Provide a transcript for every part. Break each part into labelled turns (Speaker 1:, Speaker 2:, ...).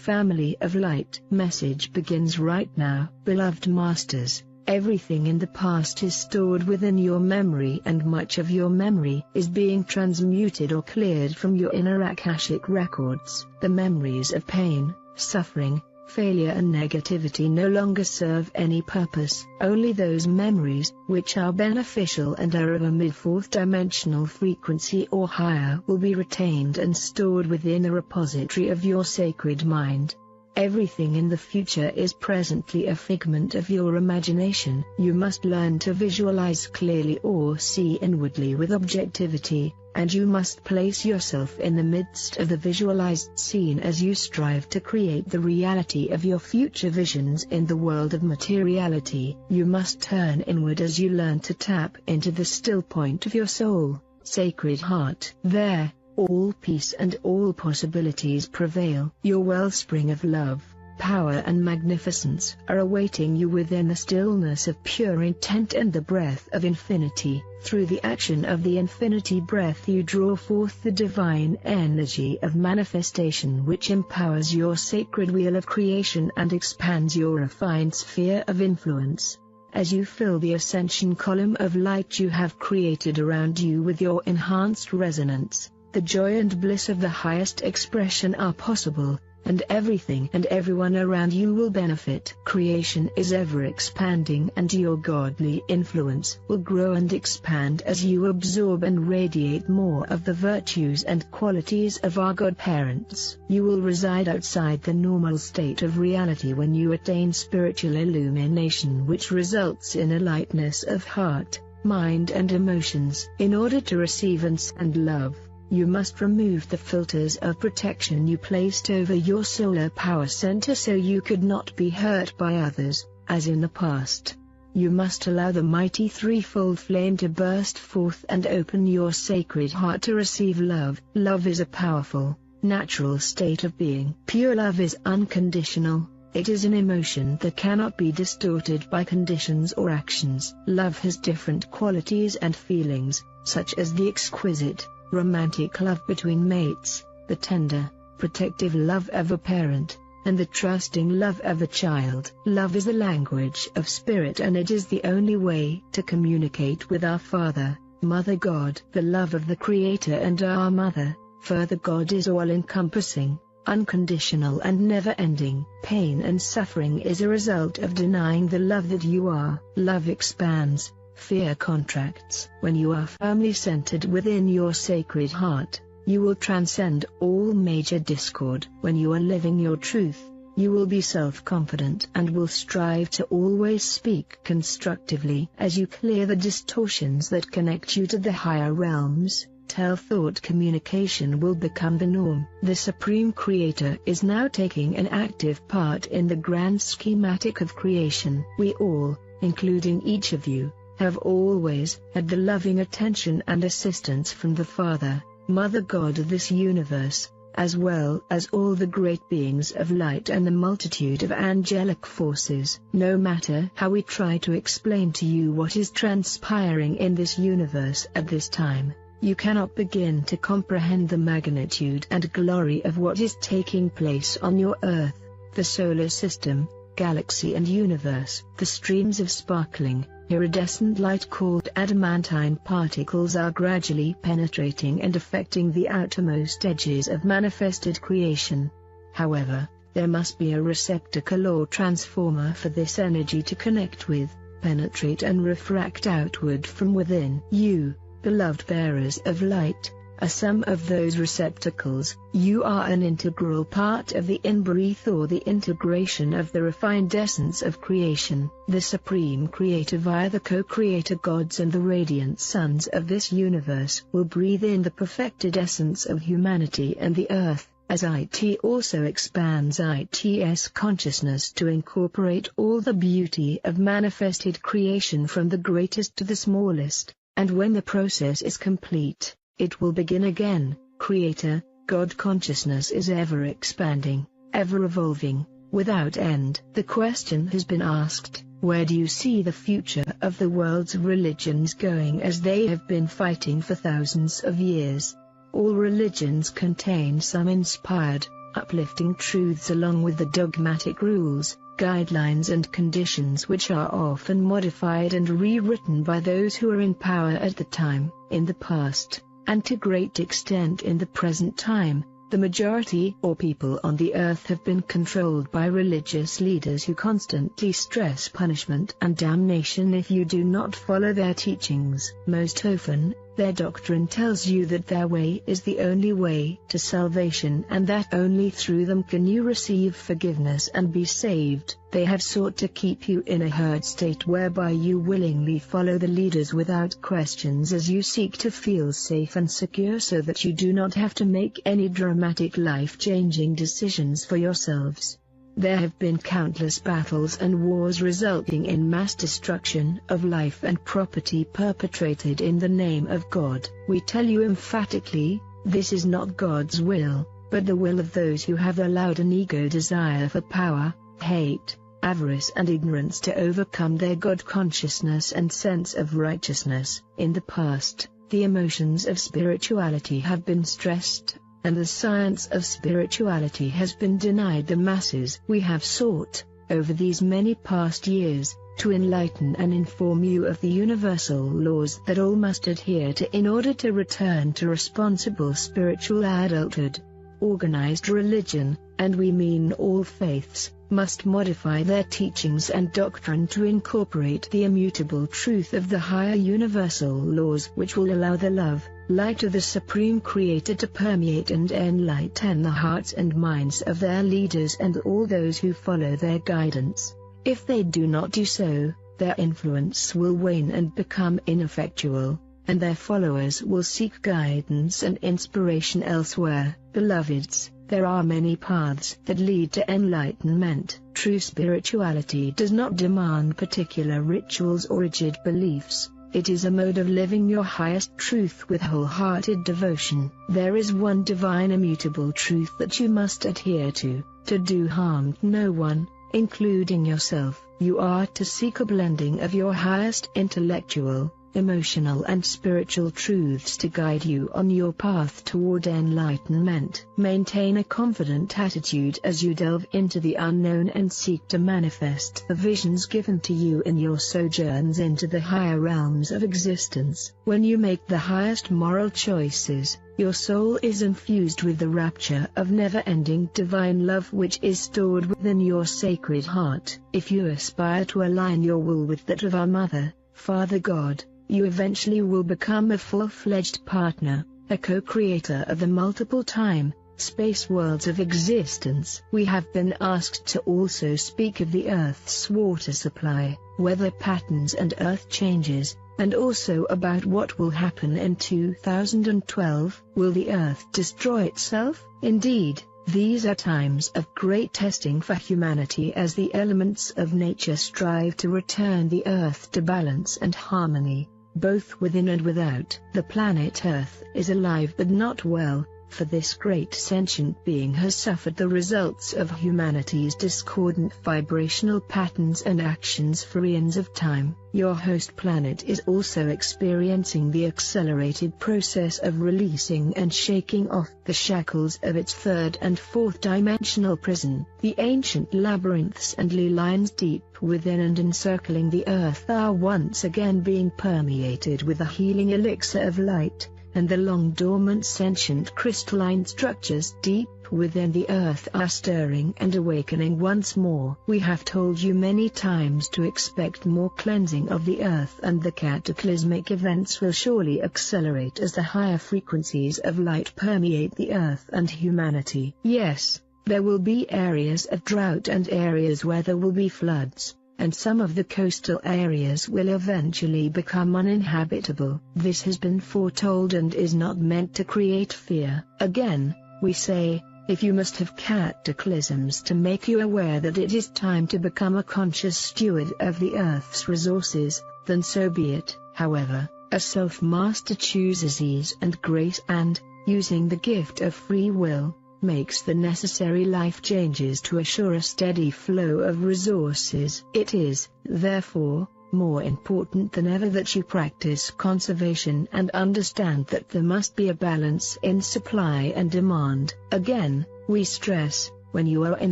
Speaker 1: family of light. Message begins right now. Beloved Masters, everything in the past is stored within your memory, and much of your memory is being transmuted or cleared from your inner Akashic records. The memories of pain, suffering, failure and negativity no longer serve any purpose. Only those memories, which are beneficial and are of a mid-fourth dimensional frequency or higher, will be retained and stored within the repository of your sacred mind. Everything in the future is presently a figment of your imagination. You must learn to visualize clearly or see inwardly with objectivity, and you must place yourself in the midst of the visualized scene as you strive to create the reality of your future visions in the world of materiality. You must turn inward as you learn to tap into the still point of your soul, sacred heart. There, all peace and all possibilities prevail. Your wellspring of love, power and magnificence are awaiting you within the stillness of pure intent and the breath of infinity. Through the action of the infinity breath you draw forth the divine energy of manifestation, which empowers your sacred wheel of creation and expands your refined sphere of influence. As you fill the ascension column of light you have created around you with your enhanced resonance, the joy and bliss of the highest expression are possible, and everything and everyone around you will benefit. Creation is ever expanding, and your godly influence will grow and expand as you absorb and radiate more of the virtues and qualities of our godparents. You will reside outside the normal state of reality when you attain spiritual illumination, which results in a lightness of heart, mind and emotions. In order to receive and send love, you must remove the filters of protection you placed over your solar power center so you could not be hurt by others, as in the past. You must allow the mighty threefold flame to burst forth and open your sacred heart to receive love. Love is a powerful, natural state of being. Pure love is unconditional. It is an emotion that cannot be distorted by conditions or actions. Love has different qualities and feelings, such as the exquisite, romantic love between mates, the tender, protective love of a parent, and the trusting love of a child. Love is the language of spirit, and it is the only way to communicate with our Father, Mother God. The love of the Creator and our Mother, Father God is all-encompassing, unconditional and never-ending. Pain and suffering is a result of denying the love that you are. Love expands, fear contracts. When you are firmly centered within your sacred heart, you will transcend all major discord. When you are living your truth, you will be self-confident and will strive to always speak constructively. As you clear the distortions that connect you to the higher realms, tell-thought communication will become the norm. The Supreme Creator is now taking an active part in the grand schematic of creation. We all, including each of you, have always had the loving attention and assistance from the Father, Mother God of this universe, as well as all the great beings of light and the multitude of angelic forces. No matter how we try to explain to you what is transpiring in this universe at this time, you cannot begin to comprehend the magnitude and glory of what is taking place on your Earth, the solar system, galaxy and universe. The streams of sparkling, iridescent light called adamantine particles are gradually penetrating and affecting the outermost edges of manifested creation. However, there must be a receptacle or transformer for this energy to connect with, penetrate and refract outward from within. You, beloved bearers of light, are some of those receptacles. You are an integral part of the in-breath or the integration of the refined essence of creation. The Supreme Creator via the co-creator gods and the radiant sons of this universe will breathe in the perfected essence of humanity and the earth, as IT also expands IT's consciousness to incorporate all the beauty of manifested creation from the greatest to the smallest, and when the process is complete, it will begin again. Creator, God consciousness is ever expanding, ever evolving, without end. The question has been asked, where do you see the future of the world's religions going, as they have been fighting for thousands of years? All religions contain some inspired, uplifting truths along with the dogmatic rules, guidelines and conditions which are often modified and rewritten by those who are in power at the time. In the past, and to great extent in the present time, the majority or people on the earth have been controlled by religious leaders who constantly stress punishment and damnation if you do not follow their teachings. Most often, their doctrine tells you that their way is the only way to salvation and that only through them can you receive forgiveness and be saved. They have sought to keep you in a herd state whereby you willingly follow the leaders without questions as you seek to feel safe and secure so that you do not have to make any dramatic life-changing decisions for yourselves. There have been countless battles and wars resulting in mass destruction of life and property perpetrated in the name of God. We tell you emphatically, this is not God's will, but the will of those who have allowed an ego desire for power, hate, avarice and ignorance to overcome their God consciousness and sense of righteousness. In the past, the emotions of spirituality have been stressed, and the science of spirituality has been denied the masses. We have sought, over these many past years, to enlighten and inform you of the universal laws that all must adhere to in order to return to responsible spiritual adulthood. Organized religion, and we mean all faiths, must modify their teachings and doctrine to incorporate the immutable truth of the higher universal laws which will allow the love, light of the Supreme Creator to permeate and enlighten the hearts and minds of their leaders and all those who follow their guidance. If they do not do so, their influence will wane and become ineffectual, and their followers will seek guidance and inspiration elsewhere. Beloveds, there are many paths that lead to enlightenment. True spirituality does not demand particular rituals or rigid beliefs. It is a mode of living your highest truth with wholehearted devotion. There is one divine immutable truth that you must adhere to do harm to no one, including yourself. You are to seek a blending of your highest intellectual, emotional and spiritual truths to guide you on your path toward enlightenment. Maintain a confident attitude as you delve into the unknown and seek to manifest the visions given to you in your sojourns into the higher realms of existence. When you make the highest moral choices, your soul is infused with the rapture of never-ending divine love which is stored within your sacred heart. If you aspire to align your will with that of our Mother, Father God, you eventually will become a full-fledged partner, a co-creator of the multiple time, space worlds of existence. We have been asked to also speak of the Earth's water supply, weather patterns and Earth changes, and also about what will happen in 2012. Will the Earth destroy itself? Indeed, these are times of great testing for humanity as the elements of nature strive to return the Earth to balance and harmony, both within and without. The planet Earth is alive but not well, for this great sentient being has suffered the results of humanity's discordant vibrational patterns and actions for eons of time. Your host planet is also experiencing the accelerated process of releasing and shaking off the shackles of its third and fourth dimensional prison. The ancient labyrinths and ley lines deep within and encircling the Earth are once again being permeated with the healing elixir of light, and the long-dormant sentient crystalline structures deep within the Earth are stirring and awakening once more. We have told you many times to expect more cleansing of the Earth, and the cataclysmic events will surely accelerate as the higher frequencies of light permeate the Earth and humanity. Yes, there will be areas of drought and areas where there will be floods, and some of the coastal areas will eventually become uninhabitable. This has been foretold and is not meant to create fear. Again, we say, if you must have cataclysms to make you aware that it is time to become a conscious steward of the Earth's resources, then so be it. However, a self-master chooses ease and grace and, using the gift of free will, makes the necessary life changes to assure a steady flow of resources. It is, therefore, more important than ever that you practice conservation and understand that there must be a balance in supply and demand. Again, we stress, when you are in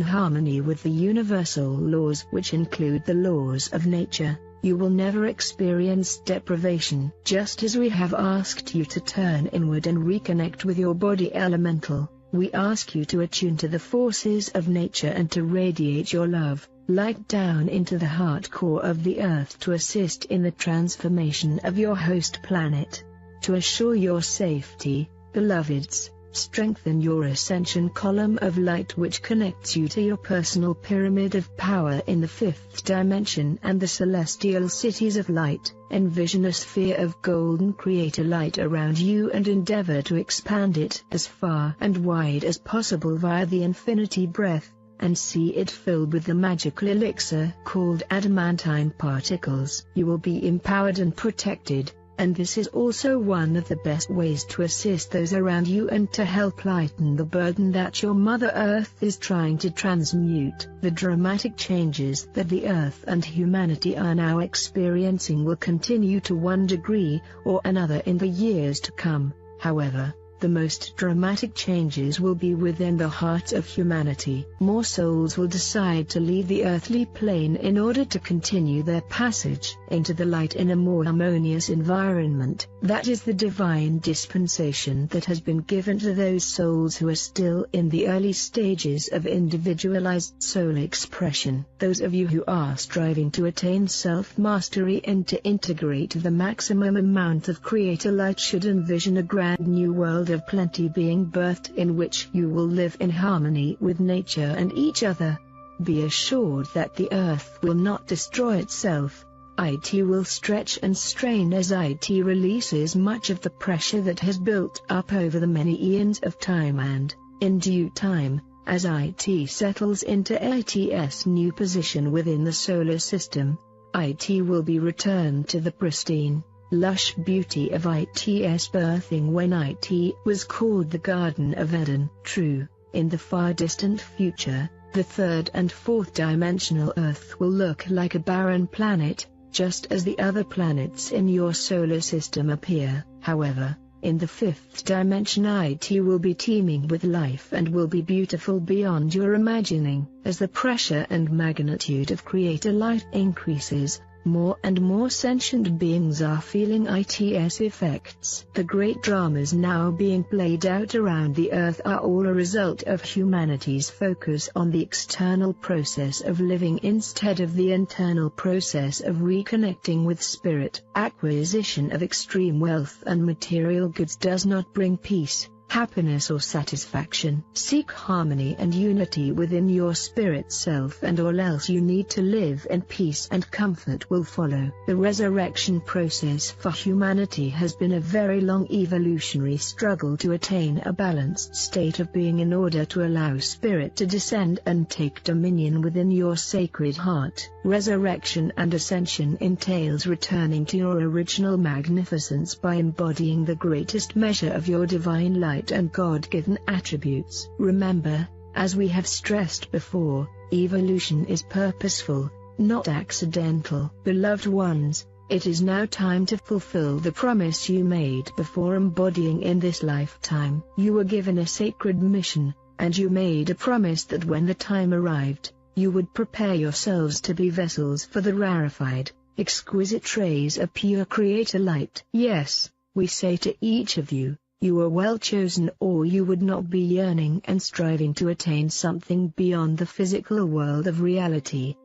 Speaker 1: harmony with the universal laws which include the laws of nature, you will never experience deprivation. Just as we have asked you to turn inward and reconnect with your body elemental, we ask you to attune to the forces of nature and to radiate your love, light down into the heart core of the earth to assist in the transformation of your host planet. To assure your safety, beloveds, strengthen your ascension column of light which connects you to your personal pyramid of power in the fifth dimension and the celestial cities of light. Envision a sphere of golden creator light around you and endeavor to expand it as far and wide as possible via the infinity breath, and see it filled with the magical elixir called adamantine particles. You will be empowered and protected, and this is also one of the best ways to assist those around you and to help lighten the burden that your Mother Earth is trying to transmute. The dramatic changes that the Earth and humanity are now experiencing will continue to one degree or another in the years to come. However, the most dramatic changes will be within the heart of humanity. More souls will decide to leave the earthly plane in order to continue their passage into the light in a more harmonious environment. That is the divine dispensation that has been given to those souls who are still in the early stages of individualized soul expression. Those of you who are striving to attain self-mastery and to integrate the maximum amount of creator light should envision a grand new world of plenty being birthed in which you will live in harmony with nature and each other. Be assured that the earth will not destroy itself. IT will stretch and strain as IT releases much of the pressure that has built up over the many eons of time, and, in due time, as IT settles into IT's new position within the solar system, IT will be returned to the pristine, lush beauty of IT's birthing when IT was called the Garden of Eden. True, in the far distant future, the third and fourth dimensional Earth will look like a barren planet, just as the other planets in your solar system appear. However, in the fifth dimension IT will be teeming with life and will be beautiful beyond your imagining. As the pressure and magnitude of creator light increases, more and more sentient beings are feeling IT's effects. The great dramas now being played out around the earth are all a result of humanity's focus on the external process of living instead of the internal process of reconnecting with spirit. Acquisition of extreme wealth and material goods does not bring peace, happiness or satisfaction. Seek harmony and unity within your spirit self, and all else you need to live in peace and comfort will follow. The resurrection process for humanity has been a very long evolutionary struggle to attain a balanced state of being in order to allow spirit to descend and take dominion within your sacred heart. Resurrection and ascension entails returning to your original magnificence by embodying the greatest measure of your divine light and God-given attributes. Remember, as we have stressed before, evolution is purposeful, not accidental. Beloved ones, it is now time to fulfill the promise you made before embodying in this lifetime. You were given a sacred mission, and you made a promise that when the time arrived, you would prepare yourselves to be vessels for the rarefied, exquisite trays of pure creator light. Yes, we say to each of you, you are well chosen, or you would not be yearning and striving to attain something beyond the physical world of reality.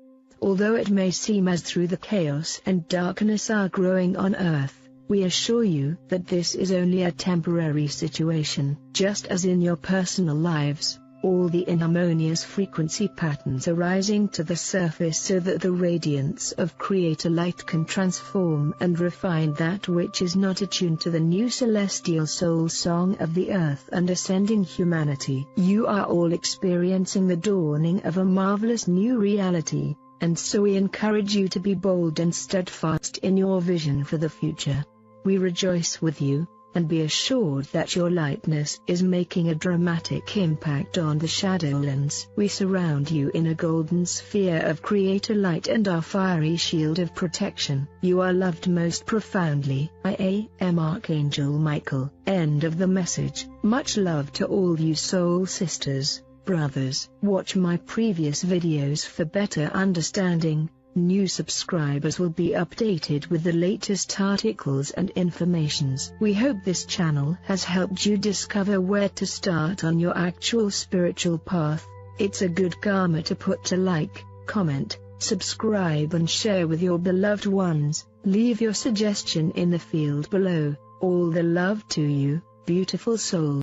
Speaker 1: Although it may seem as through the chaos and darkness are growing on earth, we assure you that this is only a temporary situation. Just as in your personal lives, all the inharmonious frequency patterns are rising to the surface so that the radiance of creator light can transform and refine that which is not attuned to the new celestial soul song of the earth and ascending humanity. You are all experiencing the dawning of a marvelous new reality, and so we encourage you to be bold and steadfast in your vision for the future. We rejoice with you, and be assured that your lightness is making a dramatic impact on the Shadowlands. We surround you in a golden sphere of Creator light and our fiery shield of protection. You are loved most profoundly. I am Archangel Michael. End of the message. Much love to all you soul sisters, brothers. Watch my previous videos for better understanding. New subscribers will be updated with the latest articles and informations. We hope this channel has helped you discover where to start on your actual spiritual path. It's a good karma to put to like, comment, subscribe and share with your beloved ones. Leave your suggestion in the field below. All the love to you, beautiful soul.